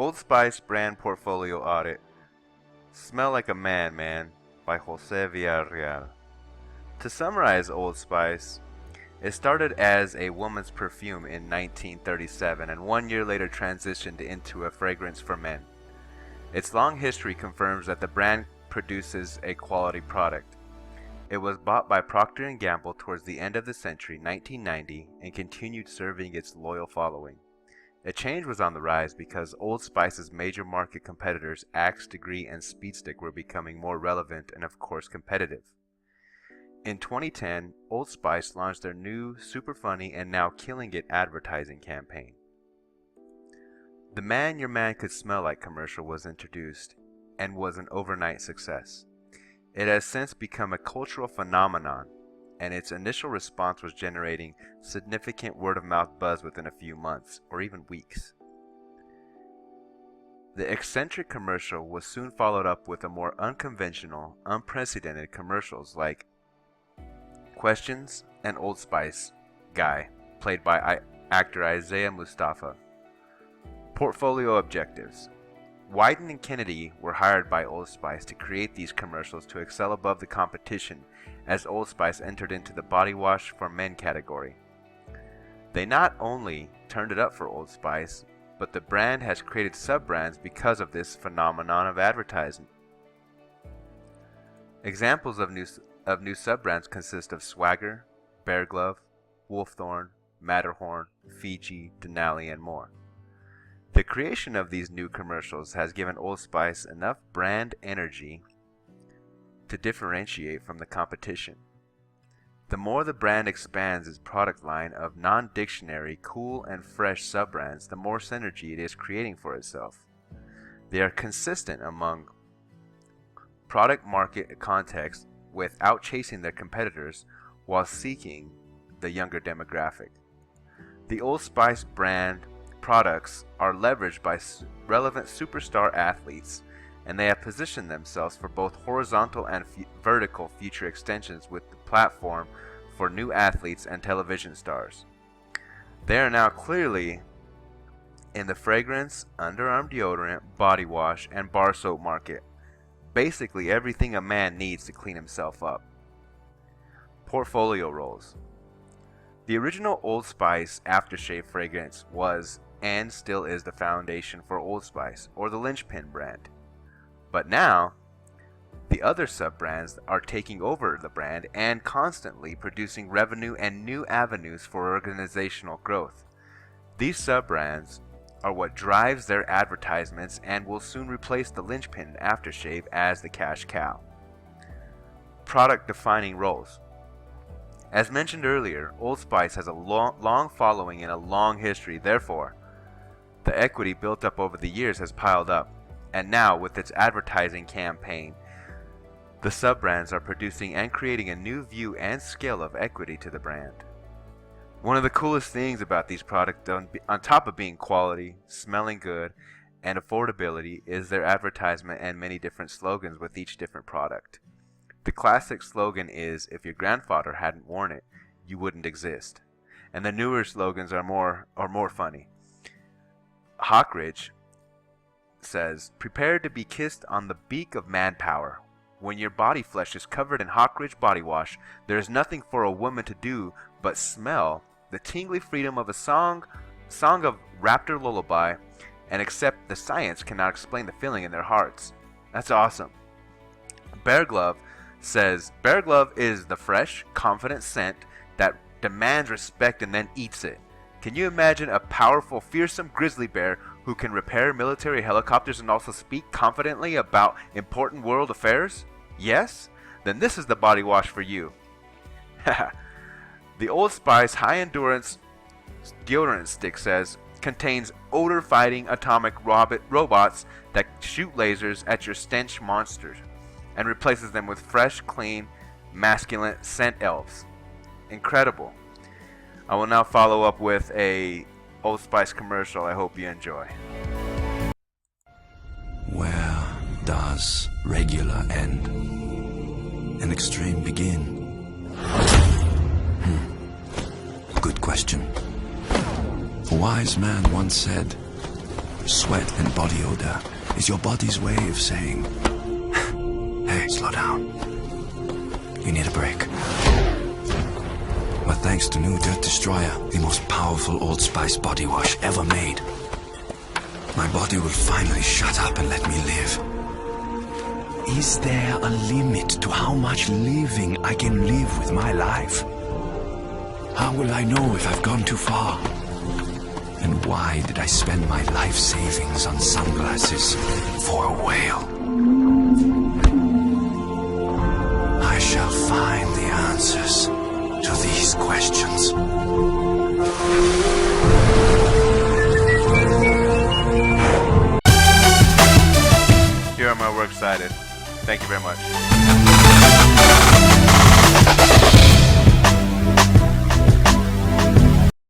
Old Spice Brand Portfolio Audit. Smell Like a Man, Man by Jose Villarreal. To summarize Old Spice, it started as a woman's perfume in 1937 and 1 year later transitioned into a fragrance for men. Its long history confirms that the brand produces a quality product. It was bought by Procter & Gamble towards the end of the century, 1990, and continued serving its loyal following. A change was on the rise because Old Spice's major market competitors Axe, Degree, and Speedstick were becoming more relevant and of course competitive. In 2010, Old Spice launched their new, super funny, and now killing it advertising campaign. The Man Your Man Could Smell Like commercial was introduced and was an overnight success. It has since become a cultural phenomenon, and its initial response was generating significant word-of-mouth buzz within a few months, or even weeks. The eccentric commercial was soon followed up with a more unconventional, unprecedented commercials like Questions and Old Spice Guy, played by actor Isaiah Mustafa. Portfolio objectives. Wyden and Kennedy were hired by Old Spice to create these commercials to excel above the competition as Old Spice entered into the body wash for men category. They not only turned it up for Old Spice, but the brand has created sub-brands because of this phenomenon of advertising. Examples of new sub-brands consist of Swagger, Bear Glove, Wolfthorn, Matterhorn, Fiji, Denali, and more. The creation of these new commercials has given Old Spice enough brand energy to differentiate from the competition. The more the brand expands its product line of non-dictionary, cool and fresh sub-brands, the more synergy it is creating for itself. They are consistent among product market context without chasing their competitors while seeking the younger demographic. The Old Spice brand products are leveraged by relevant superstar athletes, and they have positioned themselves for both horizontal and vertical future extensions with the platform for new athletes and television stars. They are now clearly in the fragrance, underarm deodorant, body wash, and bar soap market. Basically everything a man needs to clean himself up. Portfolio roles. The original Old Spice aftershave fragrance was and still is the foundation for Old Spice, or the linchpin brand. But now, the other sub-brands are taking over the brand and constantly producing revenue and new avenues for organizational growth. These sub-brands are what drives their advertisements and will soon replace the linchpin aftershave as the cash cow. Product defining roles. As mentioned earlier, Old Spice has a long following and a long history, therefore, the equity built up over the years has piled up, and now with its advertising campaign, the sub-brands are producing and creating a new view and scale of equity to the brand. One of the coolest things about these products, on top of being quality, smelling good, and affordability, is their advertisement and many different slogans with each different product. The classic slogan is, if your grandfather hadn't worn it, you wouldn't exist. And the newer slogans are more funny. Hawkridge says, prepare to be kissed on the beak of manpower. When your body flesh is covered in Hawkridge body wash, there is nothing for a woman to do but smell the tingly freedom of a song of raptor lullaby, and accept the science cannot explain the feeling in their hearts. That's awesome. Bear Glove says, Bear Glove is the fresh, confident scent that demands respect and then eats it. Can you imagine a powerful, fearsome grizzly bear who can repair military helicopters and also speak confidently about important world affairs? Yes? Then this is the body wash for you. The Old Spice High Endurance Deodorant Stick says, contains odor-fighting atomic robots that shoot lasers at your stench monsters and replaces them with fresh, clean, masculine scent elves. Incredible. I will now follow up with a Old Spice commercial I hope you enjoy. Where does regular end and extreme begin? Good question. A wise man once said, Sweat and body odor is your body's way of saying, hey, slow down. You need a break. But thanks to new Dirt Destroyer, the most powerful Old Spice body wash ever made, my body will finally shut up and let me live. Is there a limit to how much living I can live with my life? How will I know if I've gone too far? And why did I spend my life savings on sunglasses for a whale? I shall find the answers to these questions. Here are my works cited. Thank you very much.